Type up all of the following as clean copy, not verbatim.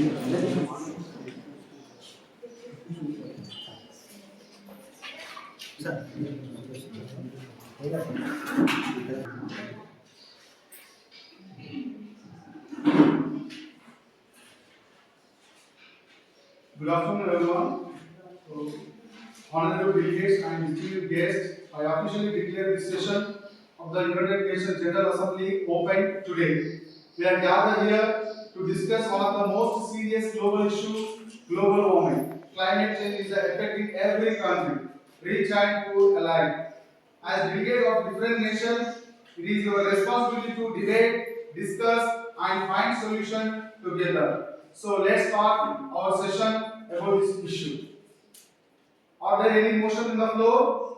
Good afternoon, everyone. So, honorable delegates and distinguished guests, I officially declare this session of the United Nations General Assembly open today. We are gathered here to discuss one of the most serious global issues, global warming. Climate change is affecting every country, rich and poor alike. As delegates of different nations, it is your responsibility to debate, discuss, and find solution together. So let's start our session about this issue. Are there any motions in the floor?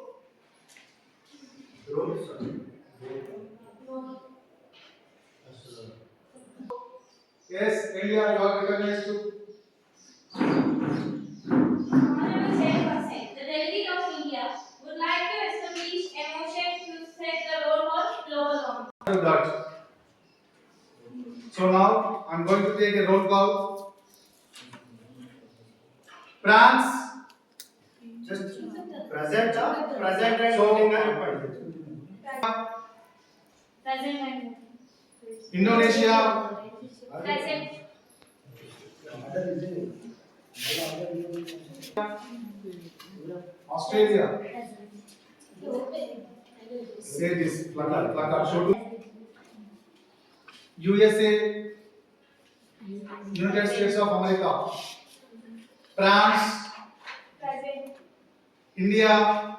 Yes, India, you are recognized to. Honorable Chairperson, the delegate of India would like to establish a motion to set the role of global warming. Do that. So now I'm going to take a roll call. France. Just present and So Present and Indonesia, present. Australia. Say this. Placard. Show to USA, United States of America, France, Present. India,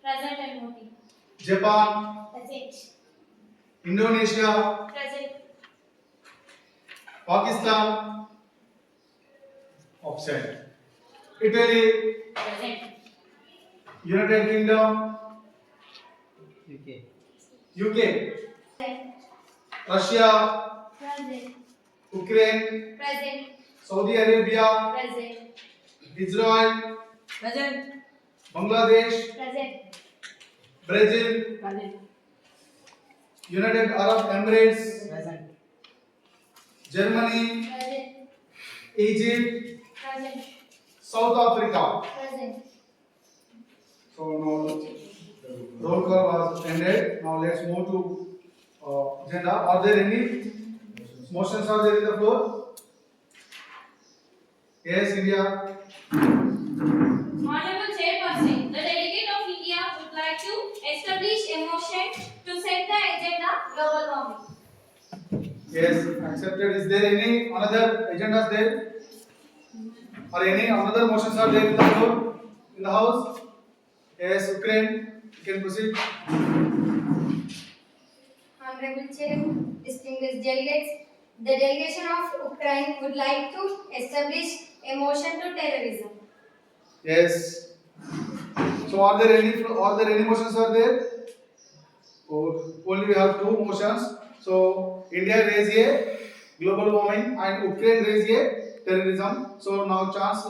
Present and voting. Japan, Present. Indonesia, Present. Pakistan, absent. Italy, Present. United Kingdom, UK, Russia, Present. Ukraine, Present. Saudi Arabia, Present. Israel, Present. Bangladesh, Present. Brazil, Present. United Arab Emirates, Germany, Present. Egypt, Present. South Africa. Present. So now roll call was ended. Now let's move to agenda. Are there any motions are there in the floor? Yes, India. Honorable Chairperson, the delegate of India would like to establish a motion to set the agenda global warming. Yes, accepted. Is there any another agendas there? Or any another motions are there in the floor in the house? Yes, Ukraine. You can proceed. Honorable Chair, distinguished delegates, the delegation of Ukraine would like to establish a motion to terrorism. Yes. So are there any motions are there? Oh, only we have two motions. So India raise a global warming and Ukraine raise a terrorism. So now chance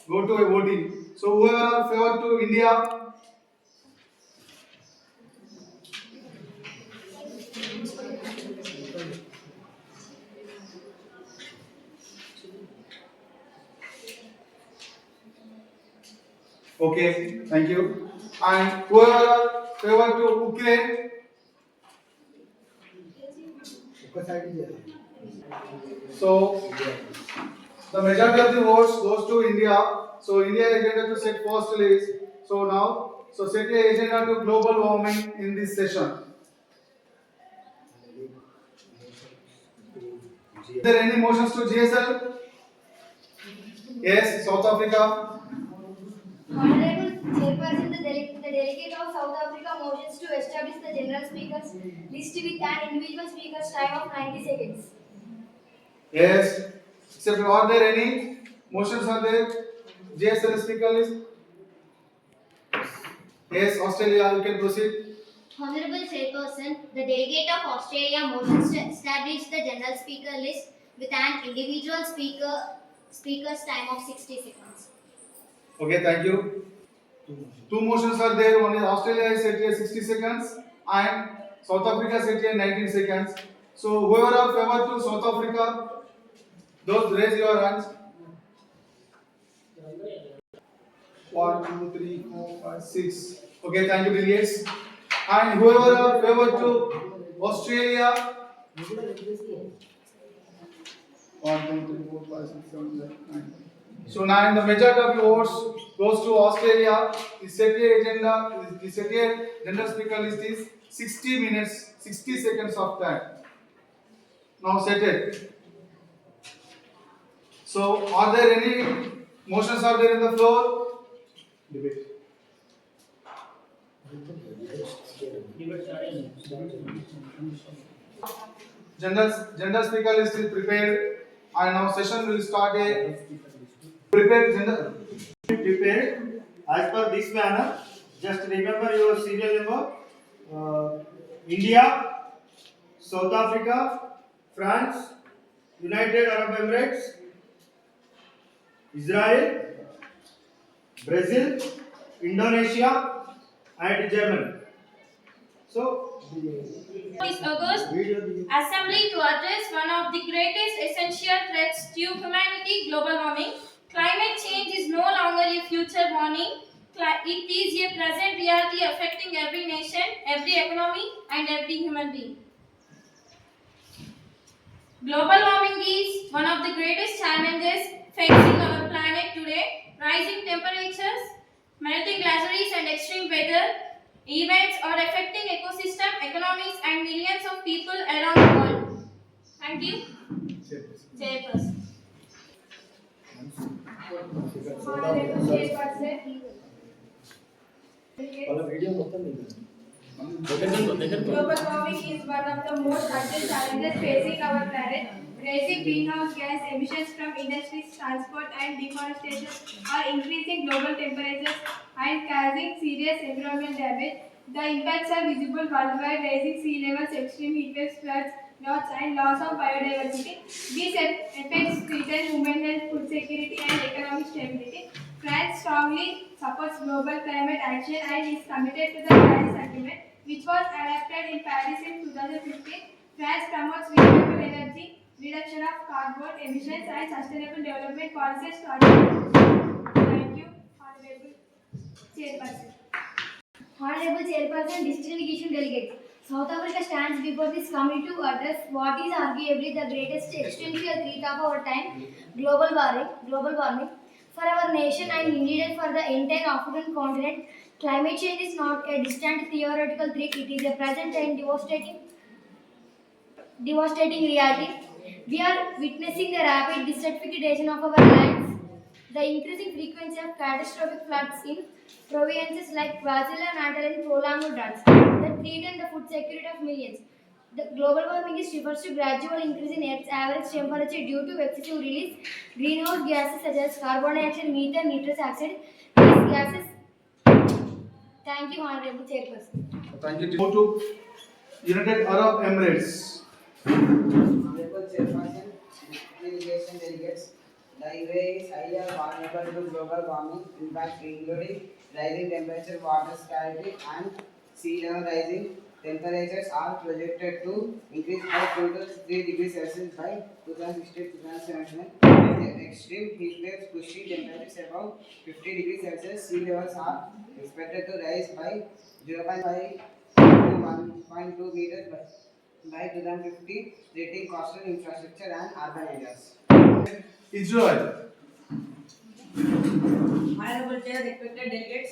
go to a voting. So whoever are favor to India. Okay, thank you. And whoever are favor to Ukraine. So the majority of the votes goes to India. So India agenda to set first list. So now, so set the agenda to global warming in this session. Is there any motions to GSL? Yes, South Africa. Honorable Chairperson, the delegate of South Africa motions to establish the general speakers list with an individual speaker's time of 90 seconds. Yes. Except are there any motions are there? GSL speaker list. Yes, Australia, you can proceed. Honorable Chairperson, the delegate of Australia motions to establish the general speaker list with an individual speaker's time of 60 seconds. Okay, thank you. Two motions are there. One is Australia is set here 60 seconds and South Africa set here 19 seconds. So whoever are favor to South Africa, Those raise your hands. 1, 2, 3, 4, 5, 6. Okay, thank you, delegates. And whoever are favored to Australia. 1, 2, 3, 4, 5, 6, 7, 8, 9. So 9, the majority of your votes goes to Australia. The SETI agenda, the SETI general speaker list is 60 minutes, 60 seconds of time. Now set it. So are there any motions are there in the floor? Debate. General speaker list is prepared and now session will start a prepared general Prepared as per this manner. Just remember your serial number. India, South Africa, France, United Arab Emirates, Israel, Brazil, Indonesia, and Germany. So, This August Assembly to address one of the greatest essential threats to humanity, global warming. Climate change is no longer a future warning. It is a present reality affecting every nation, every economy, and every human being. Global warming is one of the greatest challenges facing our planet today. Rising temperatures, melting glaciers, and extreme weather events are affecting ecosystem, economies, and millions of people around the world. Thank you. Chairperson. Honorable Chairperson. Global warming is one of the most urgent challenges facing our planet. Rising greenhouse gas emissions from industries, transport, and deforestation are increasing global temperatures and causing serious environmental damage. The impacts are visible worldwide, rising sea levels, extreme heat waves, floods, droughts, and loss of biodiversity. These effects threaten human health, food security, and economic stability. France strongly supports global climate action and is committed to the Paris Agreement, which was adopted in Paris in 2015. France promotes renewable energy, reduction of carbon emissions, and sustainable development policies to achieve. Thank you, Honorable Chairperson. Honorable Chairperson, distinguished delegates. South Africa stands before this committee to address what is arguably the greatest existential threat of our time, global warming. For our nation and indeed for the entire African continent, climate change is not a distant theoretical threat, it is a present and devastating reality. We are witnessing the rapid desertification of our lands, the increasing frequency of catastrophic floods in provinces like KwaZulu-Natal and prolonged droughts that threaten the food security of millions. The global warming refers to gradual increase in Earth's average temperature due to excessive release greenhouse gases such as carbon dioxide, methane, nitrous oxide. These gases. Thank you, Honorable Chairperson. Thank you. Go to United Arab Emirates. Honorable Chairperson, irrigation delegates, the UAE is highly vulnerable to global warming impacts including rising temperature, water scarcity, and sea level rising. Temperatures are projected to increase by 2 to 3 degrees Celsius by 2060-2071. Extreme heat waves pushing temperatures above 50 degrees Celsius. Sea levels are expected to rise by 0.5 to 1.2 meters by 2050, threatening coastal infrastructure and urban areas. Israel. Honorable Chair, respected delegates,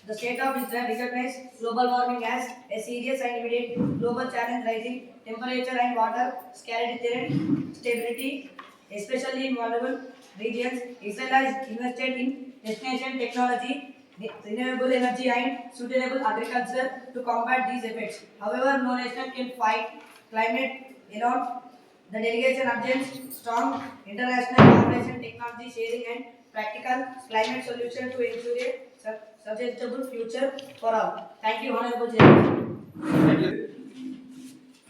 the state of Israel recognized global warming as a serious and immediate global challenge. Rising temperature and water scarcity threaten stability, especially in vulnerable regions. Israel has invested in destination technology, renewable energy, and sustainable agriculture to combat these effects. However, no nation can fight climate alone. The delegation urges strong international cooperation, technology sharing, and practical climate solutions to ensure a sustainable future for all. Thank you, Honorable Chairman.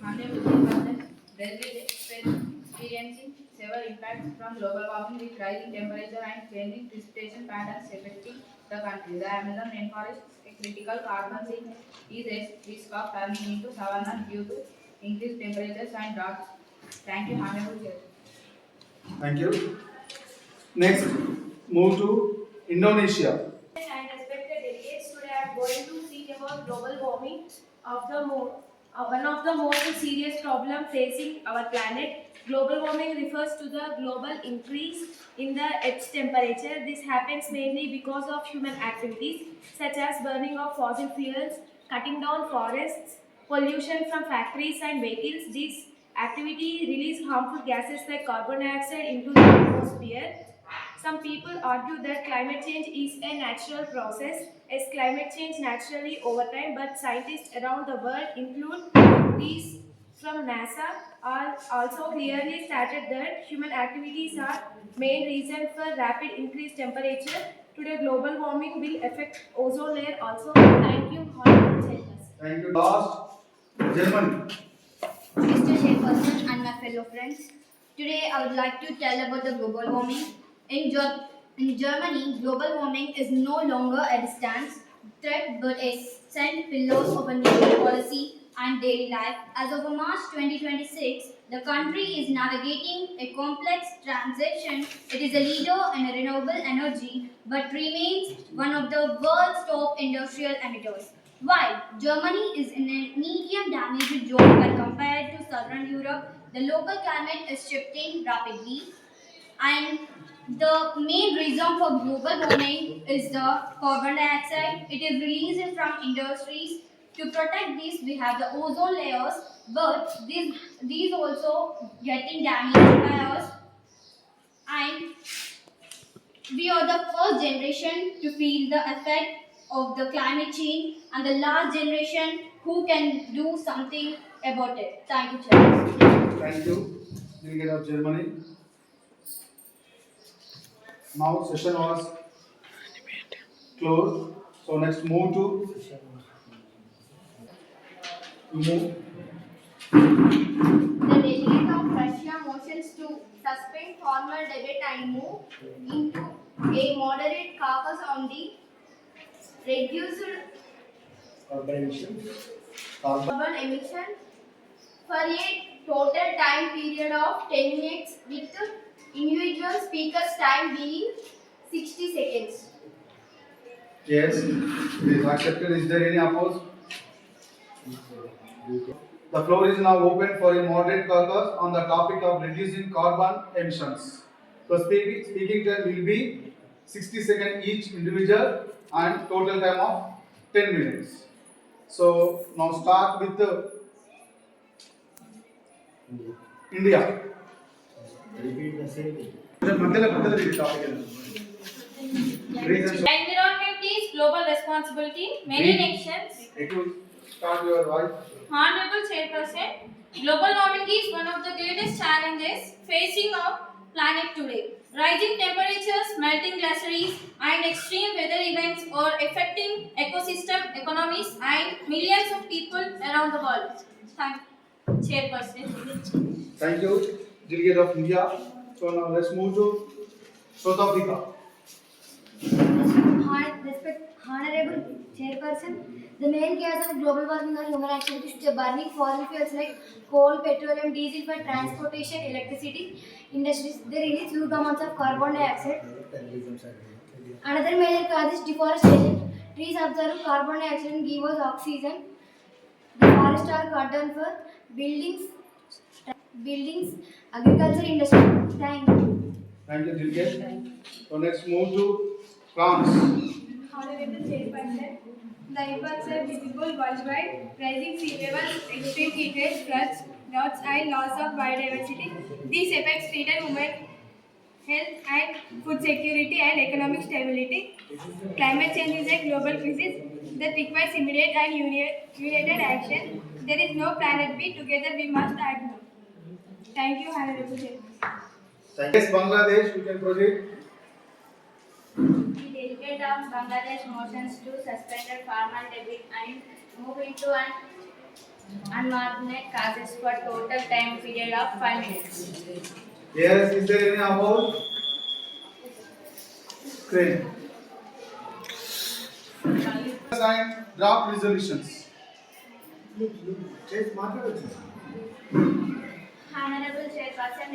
Honorable Chairperson, Brazil is experiencing several impacts from global warming with rising temperature and changing precipitation patterns affecting the country. The Amazon rainforest, a critical carbon sink, is at risk of turning into savanna due to increased temperatures and droughts. Thank you, Honorable Chair. Thank you. Next, move to Indonesia. And respected delegates, today I am going to speak about global warming, one of the most serious problems facing our planet. Global warming refers to the global increase in the Earth's temperature. This happens mainly because of human activities such as burning of fossil fuels, cutting down forests, pollution from factories and vehicles. These activity release harmful gases like carbon dioxide into the atmosphere. Some people argue that climate change is a natural process, as climate change naturally over time, but scientists around the world, include these from NASA, are also clearly stated that human activities are main reason for rapid increased temperature. Today, global warming will affect ozone layer also. Thank you, Honorable Chairperson. Thank you. Last, Germany. Mr. Chairperson and my fellow friends, today I would like to tell about the global warming. In Germany, global warming is no longer a distant threat but a central pillar of a new policy and daily life. As of March 2026, the country is navigating a complex transition. It is a leader in renewable energy but remains one of the world's top industrial emitters. While Germany is in a medium damaged zone when compared to southern Europe, the local climate is shifting rapidly, and the main reason for global warming is the carbon dioxide. It is released from industries. To protect this, we have the ozone layers, but these also getting damaged by us, and we are the first generation to feel the effect of the climate change and the last generation who can do something about it. Thank you, Chair. Thank you, Delegate of Germany. Now session was closed. So next move to move. The delegate of Russia motions to suspend formal debate and move into a moderate caucus on the reduced carbon emission for a total time period of 10 minutes with individual speaker's time being 60 seconds. Yes, it is accepted. Is there any opposed? The floor is now open for a moderate caucus on the topic of reducing carbon emissions. So speaking time will be 60 seconds each individual and total time of 10 minutes. So now start with India. Reasons. Environment is global responsibility. Many nations. Start your voice. Honorable Chairperson, global warming is one of the greatest challenges facing our planet today. Rising temperatures, melting glaciers, and extreme weather events are affecting ecosystem, economies, and millions of people around the world. Thank you, Chairperson. Thank you, Delegate of India. So now let's move to South Africa. Honorable Chairperson, the main cause of global warming are human activities, the burning fossil fuels like coal, petroleum, diesel for transportation, electricity, industries. They release huge amounts of carbon dioxide. Another major cause is deforestation. Trees absorb carbon dioxide and give us oxygen. The forests are cut down for buildings, agriculture, industry. Thank you. Thank you, Delegate. So next move to France. Honorable Chairperson, the impacts are visible worldwide. Rising sea levels, extreme heat waves, floods, droughts, and loss of biodiversity. These effects threaten human health and food security and economic stability. Climate change is a global crisis that requires immediate and united action. There is no planet B. Together we must act now. Thank you, Honorable Chairperson. Yes, Bangladesh, you can proceed. The delegate of Bangladesh motions to suspend formal debate and move into an unmarked causes for total time period of 5 minutes. Yes, is there any opposed? Great. Sign draft resolutions. Honorable Chairperson,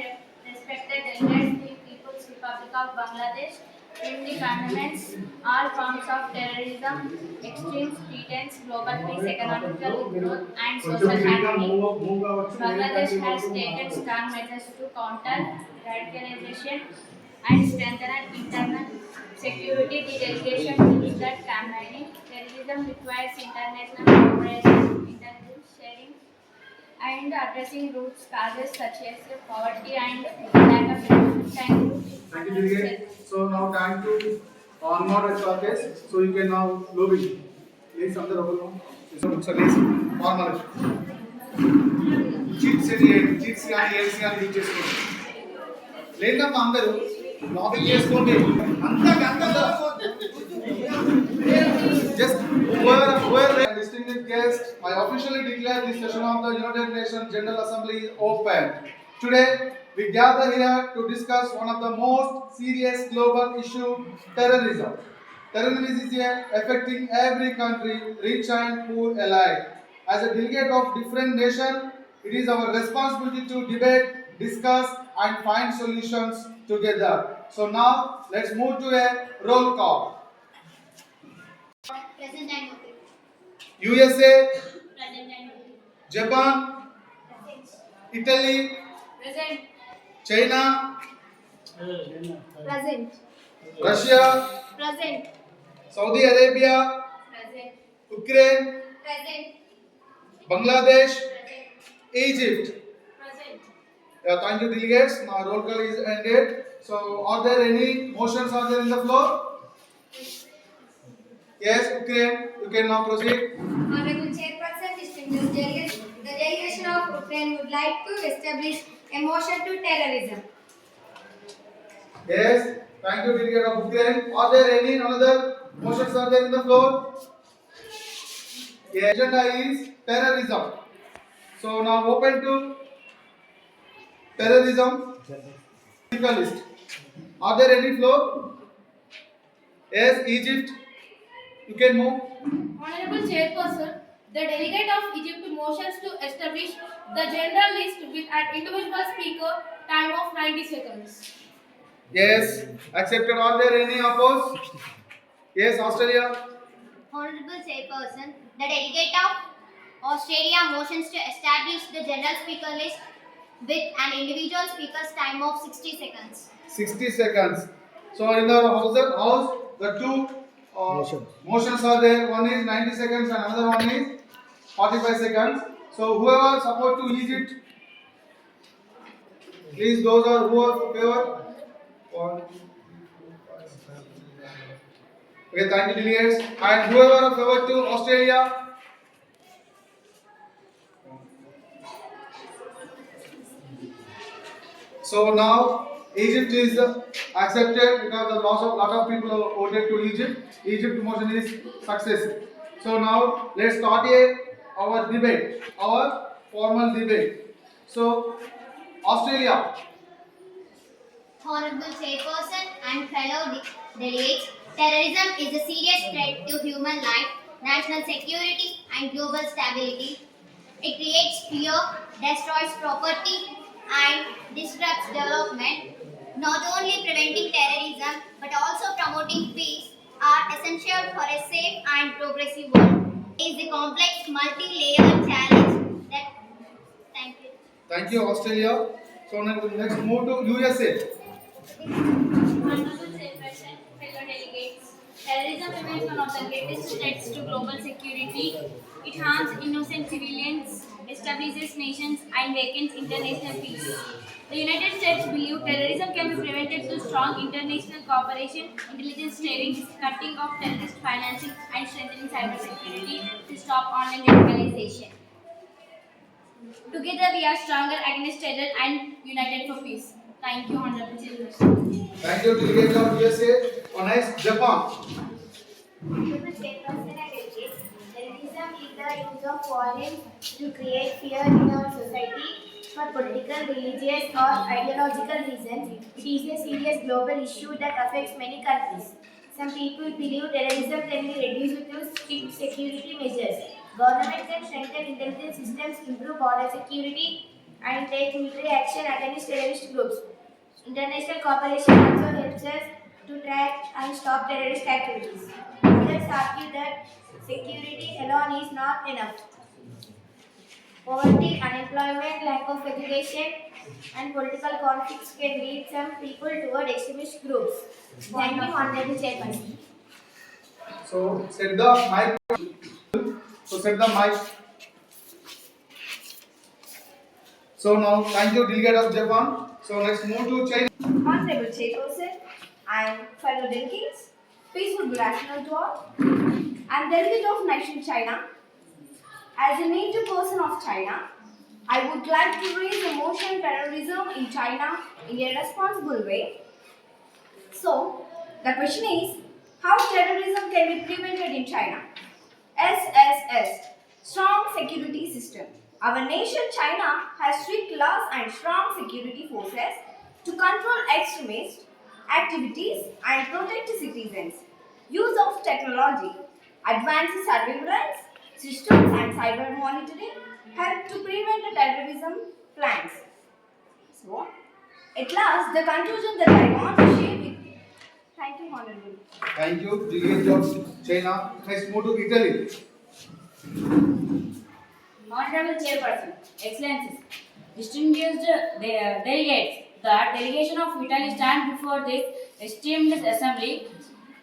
respected delegates, the People's Republic of Bangladesh firmly condemns all forms of terrorism, extreme pretense, global peace, economical growth, and social harmony. Bangladesh has taken strong measures to counter radicalization and strengthen internal security. The delegation believes that combating terrorism requires international cooperation, intelligence sharing, and addressing root causes such as poverty and lack of education. Thank you, delegate. So now time to onward case. So you can now lobby. Please, under rubble. So looks like formal. Cheats కానీ ఏల్స్ కానీ use చేసుకోండి లేదమ్మా అందరూ lobbying చేసుకోండి just whoever distinguished guest, I officially declare this session of the United Nations General Assembly open. Today we gather here to discuss one of the most serious global issue, terrorism. Terrorism is affecting every country, rich and poor alike. As a delegate of different nations, it is our responsibility to debate, discuss and find solutions together. So now let's move to a roll call. Present and okay. USA, Present and Japan, Italy, present. China, Present. Russia, Present. Saudi Arabia, Present. Ukraine, Present. Bangladesh, Egypt. Present. Yeah, thank you, delegates. Now roll call is ended. So, are there any motions are there in the floor? Yes, Ukraine. You can now proceed. Honorable Chairperson, distinguished delegates, the delegation of Ukraine would like to establish a motion to terrorism. Yes, thank you, delegate of Ukraine. Are there any other motions are there in the floor? The agenda is terrorism. So now open to terrorism list. Are there any floor? Yes, Egypt. You can move. Honorable Chairperson, the delegate of Egypt motions to establish the general list with an individual speaker time of 90 seconds. Yes, accepted. Are there any opposed? Yes, Australia. Honorable Chairperson, the delegate of Australia motions to establish the general speaker list with an individual speaker's time of 60 seconds. 60 seconds. So in the house, the two motions are there. One is 90 seconds and another one is 45 seconds. So whoever support to Egypt, please those are who are favor. One, two, 5, 7. Okay, thank you, delegates. And whoever are favor to Australia. So now Egypt is accepted because the lot of people voted to Egypt. Egypt motion is success. So now let's start our debate, our formal debate. So Australia. Honorable Chairperson and fellow delegates, terrorism is a serious threat to human life, national security and global stability. It creates fear, destroys property and disrupts development. Not only preventing terrorism but also promoting peace are essential for a safe and progressive world. It is a complex multi-layered challenge that... Thank you. Thank you, Australia. So next move to USA. Honorable Chairperson, fellow delegates, terrorism remains one of the greatest threats to global security. It harms innocent civilians, establishes nations, and weakens international peace. The United States believe terrorism can be prevented through strong international cooperation, intelligence sharing, cutting off terrorist financing, and strengthening cybersecurity to stop online radicalization. Together we are stronger against terror and united for peace. Thank you, Honorable Chairperson. Thank you, delegate of USA. Next, Japan. Honorable Chairperson and delegates, terrorism is the use of violence to create fear in our society for political, religious or ideological reasons. It is a serious global issue that affects many countries. Some people believe terrorism can be reduced through strict security measures. Government can strengthen intelligence systems, improve border security and take military action against terrorist groups. International cooperation also helps us to track and stop terrorist activities. Others argue that security alone is not enough. Poverty, unemployment, lack of education, and political conflicts can lead some people toward extremist groups. Thank you, Honorable Chairperson. So set the mic. So set the mic. So now thank you, delegate of Japan. So let's move to China. Honorable Chairperson and fellow delegates, peaceful good afternoon to all. I am delegate of nation China. As a native person of China, I would like to raise the motion terrorism in China in a responsible way. So, the question is, how terrorism can be prevented in China? SSS, Strong Security System. Our nation China has strict laws and strong security forces to control extremist activities and protect citizens. Use of technology, advanced surveillance systems and cyber monitoring help to prevent the terrorism plans. So, at last, the conclusion that I want to share with you. Thank you, Honorable. Thank you, delegate of China. Let's move to Italy. Honorable Chairperson, Excellencies, distinguished delegates, the delegation of Italy stands before this esteemed assembly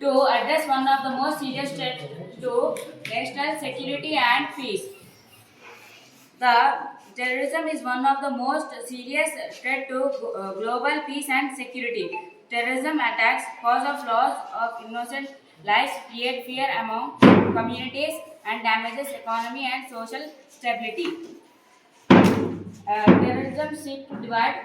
to address one of the most serious threats to national security and peace. The terrorism is one of the most serious threat to global peace and security. Terrorism attacks cause of loss of innocent lives, create fear among communities, and damages economy and social stability. Terrorism seeks to divide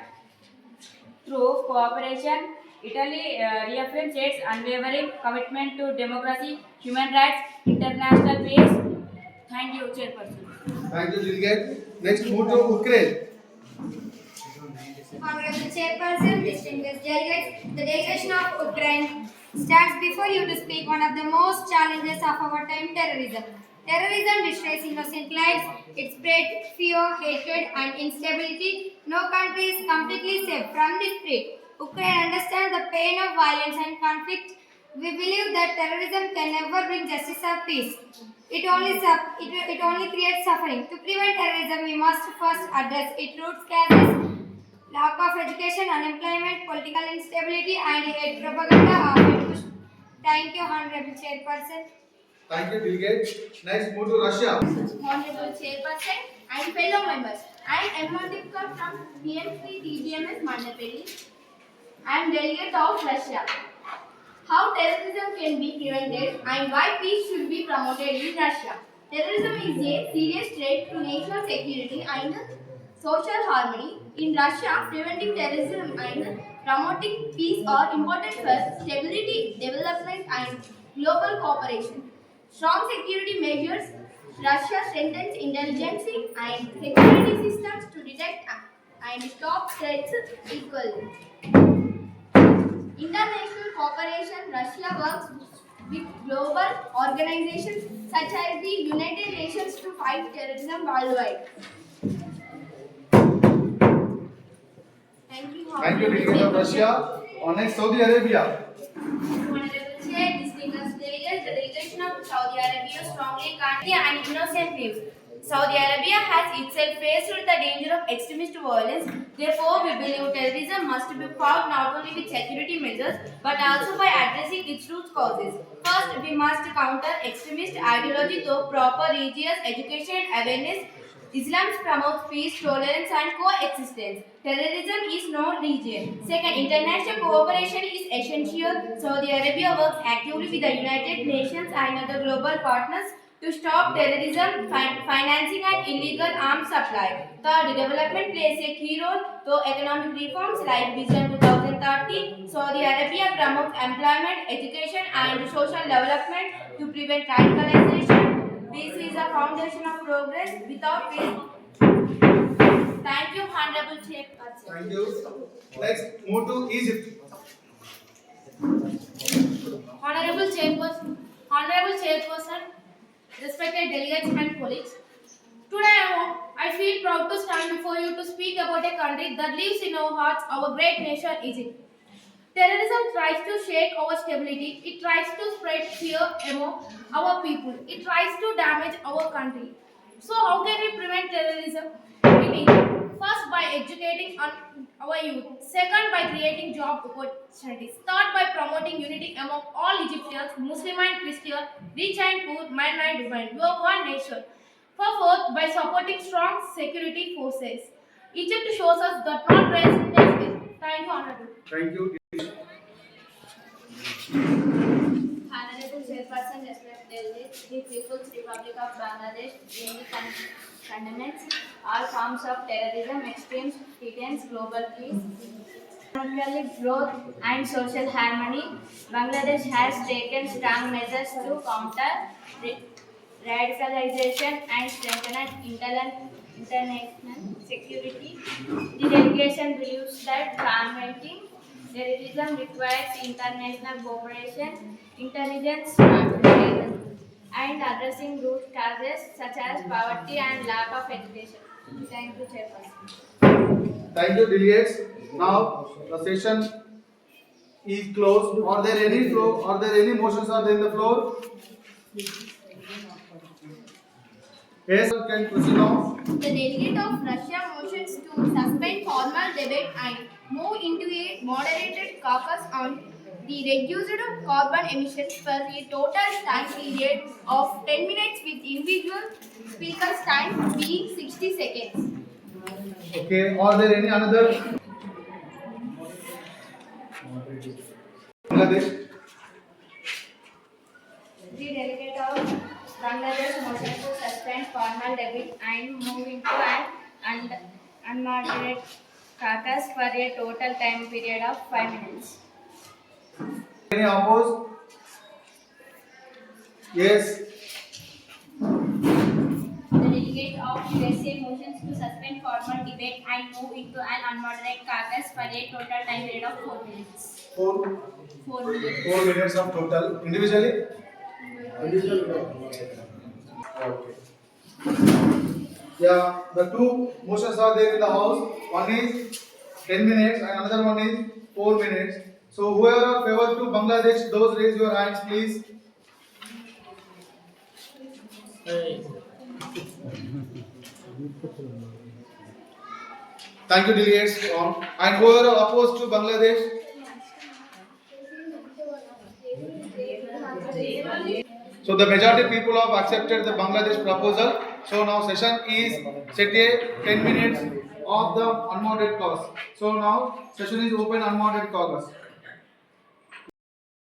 through cooperation. Italy reaffirms its unwavering commitment to democracy, human rights, international peace. Thank you, Chairperson. Thank you, delegate. Next, move to Ukraine. Honorable Chairperson, distinguished delegates, the delegation of Ukraine stands before you to speak one of the most challenges of our time, terrorism. Terrorism destroys innocent lives, it spreads fear, hatred and instability. No country is completely safe from this threat. Ukraine understands the pain of violence and conflict. We believe that terrorism can never bring justice or peace. It only creates suffering. To prevent terrorism, we must first address its root causes. Lack of education, unemployment, political instability, and hate propaganda are pushed. Thank you, Honorable Chairperson. Thank you, delegate. Next, move to Russia. Honorable Chairperson and fellow members, I am Emma Dipka from PMC TGMS Mandapelli. I am delegate of Russia. How terrorism can be prevented and why peace should be promoted in Russia. Terrorism is a serious threat to national security and social harmony. In Russia, preventing terrorism and promoting peace are important for stability, development and global cooperation. Strong security measures. Russia strengthens intelligence and security systems to detect and stop threats equally. International cooperation. Russia works with global organizations such as the United Nations to fight terrorism worldwide. Thank you. Thank you, delegate of Russia. Next, Saudi Arabia. Honorable Chair, distinguished delegates, the delegation of Saudi Arabia strongly condemns and innocent lives. Saudi Arabia has itself faced the danger of extremist violence. Therefore, we believe terrorism must be fought not only with security measures but also by addressing its root causes. First, we must counter extremist ideology through proper religious education and awareness. Islam promotes peace, tolerance, and coexistence. Terrorism is no region. Second, international cooperation is essential. Saudi Arabia works actively with the United Nations and other global partners to stop terrorism, financing, and illegal arms supply. Third, development plays a key role through economic reforms like Vision 2030. Saudi Arabia promotes employment, education, and social development to prevent radicalization. Peace is a foundation of progress. Without peace, thank you, Honorable Chairperson. Thank you. Next, move to Egypt. Honorable Chairperson, respected delegates and colleagues, Today I feel proud to stand before you to speak about a country that lives in our hearts, our great nation, Egypt. Terrorism tries to shake our stability. It tries to spread fear among our people. It tries to damage our country. So how can we prevent terrorism in Egypt? First, by educating our youth. Second, by creating job opportunities. Third, by promoting unity among all Egyptians, Muslim and Christian, rich and poor, man and woman. We are one nation. Fourth, by supporting strong security forces. Egypt shows us that not race is. Thank you, Honorable. Thank you. Honorable Chairperson, respected delegates, the People's Republic of Bangladesh mainly condemns all forms of terrorism, extreme threatens global peace, economic growth and social harmony. Bangladesh has taken strong measures to counter radicalization and strengthen international security. The delegation believes that combating terrorism requires international cooperation, intelligence transfer, and addressing root causes such as poverty and lack of education. Thank you, Chairperson. Thank you, delegates. Now the session is closed. Are there any motions are there in the floor? Yes, you can proceed now. The delegate of Russia motions to suspend formal debate and move into a moderated caucus on the reduced carbon emissions for a total time period of 10 minutes with individual speakers' time being 60 seconds. Okay. Are there any another? Bangladesh. The delegate of Bangladesh motion to suspend formal debate and move into an unmoderated caucus for a total time period of 5 minutes. Any opposed? Yes. The delegate of USA motions to suspend formal debate and move into an unmoderated caucus for a total time period of 4 minutes. 4 minutes. 4 minutes of total. Individually? Okay. Yeah, the two motions are there in the house. One is 10 minutes and another one is 4 minutes. So whoever are favor to Bangladesh, those raise your hands, please. Thank you, delegates. And whoever are opposed to Bangladesh. So the majority people have accepted the Bangladesh proposal. So now session is set a 10 minutes of the unmoderated cause. So now session is open unmoderated caucus.